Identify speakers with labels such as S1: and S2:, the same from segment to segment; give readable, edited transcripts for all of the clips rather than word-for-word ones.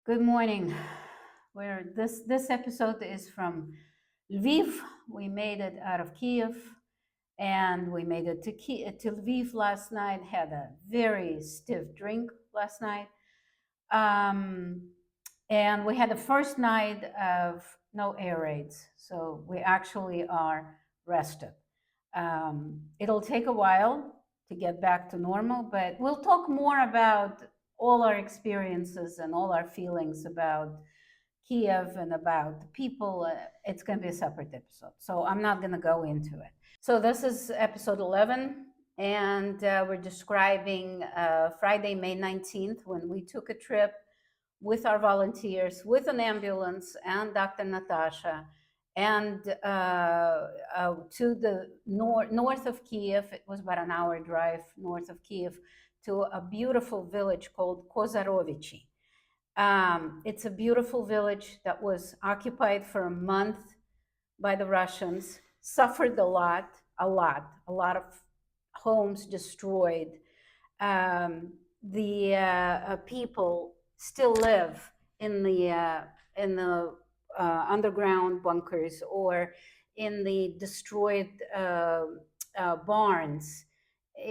S1: Good morning. This episode is from Lviv. We made it out of Kyiv, and we made it to Lviv last night. Had a very stiff drink last night, and we had the first night of no air raids, so we actually are rested. It'll take a while to get back to normal, but we'll talk more about all our experiences and all our feelings about Kyiv and about the people. It's going to be a separate episode, so I'm not going to go into it. So this is episode 11, and we're describing Friday, May 19th, when we took a trip with our volunteers, with an ambulance and Dr. Natasha, and to the north of Kyiv. It was about an hour drive north of Kyiv, to a beautiful village called Kozarovichi. It's a beautiful village that was occupied for a month by the Russians, suffered a lot of homes destroyed. The people still live in the underground bunkers or in the destroyed barns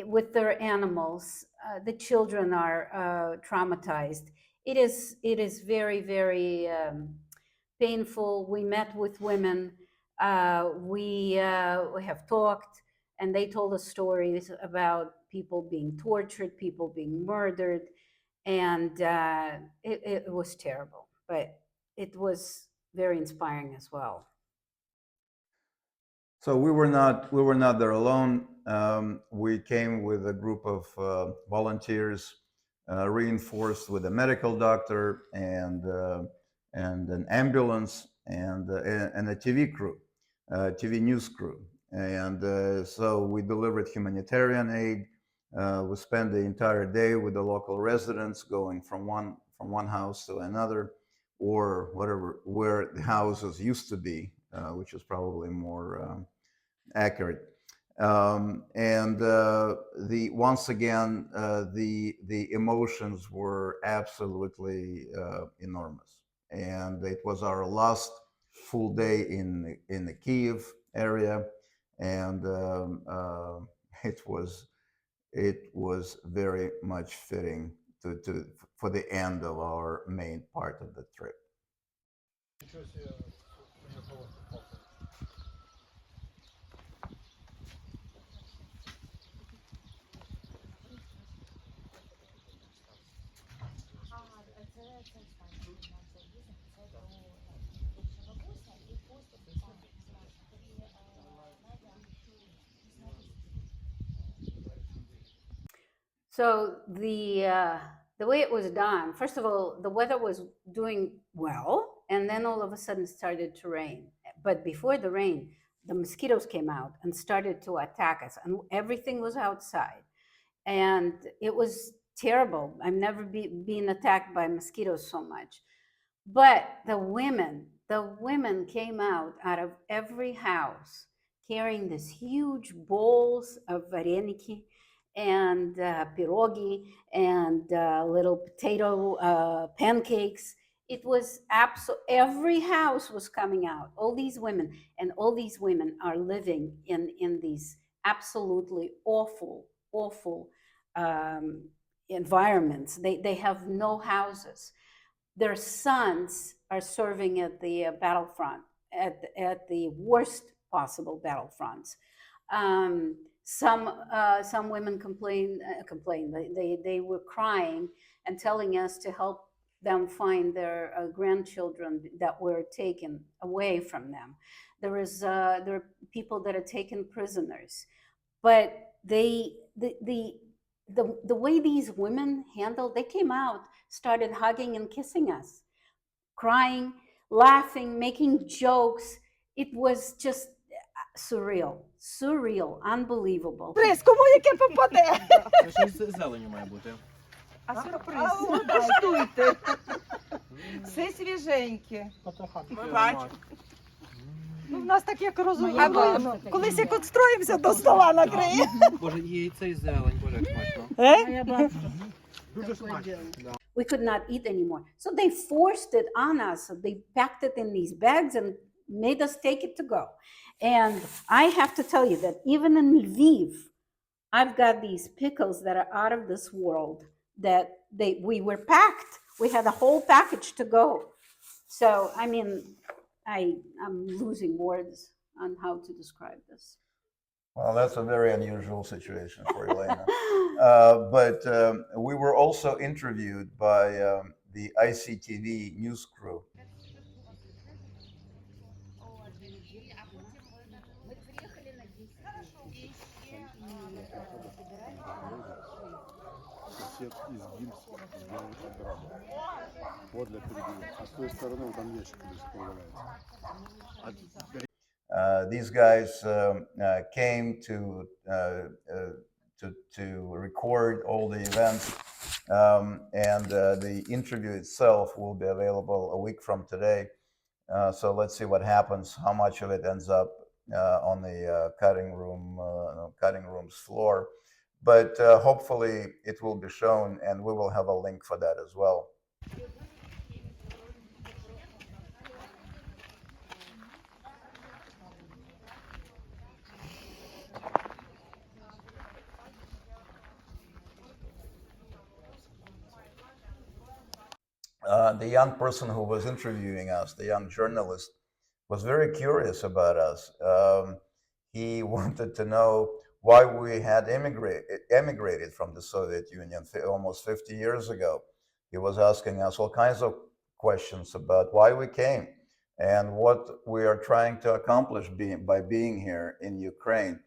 S1: with their animals. The children are traumatized. It is very, very painful. We met with women. We have talked, and they told us stories about people being tortured, people being murdered, and it was terrible, but it was very inspiring as well.
S2: So we were not there alone. We came with a group of volunteers, reinforced with a medical doctor and an ambulance and a TV crew, TV news crew. And so we delivered humanitarian aid. We spent the entire day with the local residents, going from one house to another, or where the houses used to be, which is probably more accurate. Once again, the emotions were absolutely enormous, and it was our last full day in the Kyiv area, and it was very much fitting for the end of our main part of the trip.
S1: So the way it was done, first of all, the weather was doing well, and then all of a sudden it started to rain. But before the rain, the mosquitoes came out and started to attack us, and everything was outside. And it was terrible. I've never been attacked by mosquitoes so much. But the women came out of every house carrying these huge bowls of vareniki and pirogi and little potato pancakes. It was every house was coming out, all these women, and all these women are living in these absolutely awful environments. They have no houses. Their sons are serving at the battlefront, at the worst possible battlefronts. Some women complained. They were crying and telling us to help them find their grandchildren that were taken away from them. There are people that are taken prisoners, but the way these women handled, they came out, started hugging and kissing us, crying, laughing, making jokes. It was just surreal, unbelievable.
S3: Приз, кому яке попаде?
S4: Щось з зеленю має бути.
S3: А сюрприз. Куштуйте. Все свіженьке.
S4: Ми бачимо.
S3: Ну, в нас так як розуміємо. Колись як отстроїмося, до стола накриє.
S4: Боже, яйце і зелень, боже, як смачно.
S3: Я бачу.
S1: We could not eat anymore. So they forced it on us. They packed it in these bags and made us take it to go. And I have to tell you that even in Lviv, I've got these pickles that are out of this world that we were packed. We had a whole package to go. So, I mean, I'm losing words on how to describe this.
S2: Well, that's a very unusual situation for Elena. But we were also interviewed by the ICTV news crew.
S5: Сосед из гипса сделал ограду. Вот для передвижения. А с той стороны там ящик появляется.
S2: These guys came to record all the events, and the interview itself will be available a week from today. So let's see what happens. How much of it ends up on the cutting room's floor, but hopefully it will be shown, and we will have a link for that as well. The young person who was interviewing us, the young journalist, was very curious about us. He wanted to know why we had emigrated from the Soviet Union almost 50 years ago. He was asking us all kinds of questions about why we came and what we are trying to accomplish by being here in Ukraine,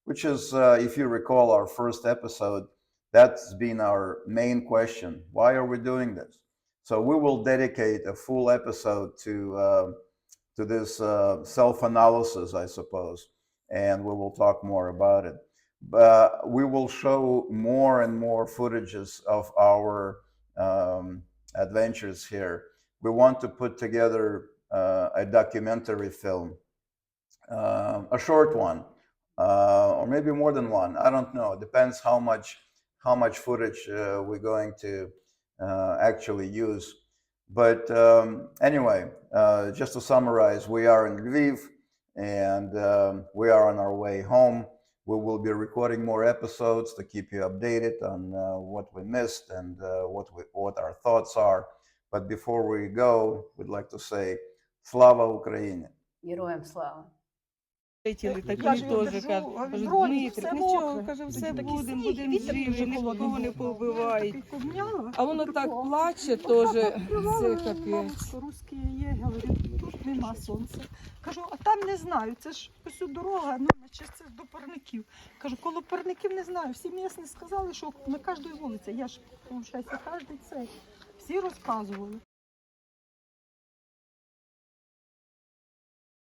S2: which is, if you recall our first episode, that's been our main question. Why are we doing this? So we will dedicate a full episode to this self-analysis, I suppose, and we will talk more about it. But we will show more and more footages of our adventures here. We want to put together a documentary film, a short one, or maybe more than one. I don't know. It depends how much footage we're going to actually use. But anyway, just to summarize, we are in Lviv, and we are on our way home. We will be recording more episodes to keep you updated on what we missed and what our thoughts are. But before we go, we'd like to say Slava Ukraini!
S1: Героям слава.
S3: Я
S6: Такі
S3: ж його
S6: теж
S3: держу,
S6: кажуть,
S3: в броні,
S6: Дмитрик,
S3: все
S6: нічого,
S3: мокре.
S6: каже, все
S3: Такий
S6: будемо,
S3: сніг,
S6: будемо
S3: вітер
S6: живі,
S3: дуже
S6: нікого
S3: холодний
S6: не
S3: був.
S6: повбивають.
S3: Такий помняла,
S6: А воно так плаче теж, це капець.
S3: Русські є, говорю, тут нема сонця. Кажу, а там не знаю, це ж ось дорога, ну, наче це до парників. Кажу, коло парників не знаю, всі місні сказали, що на кожній вулиці, я ж, виходить, кожен цей, всі розказували.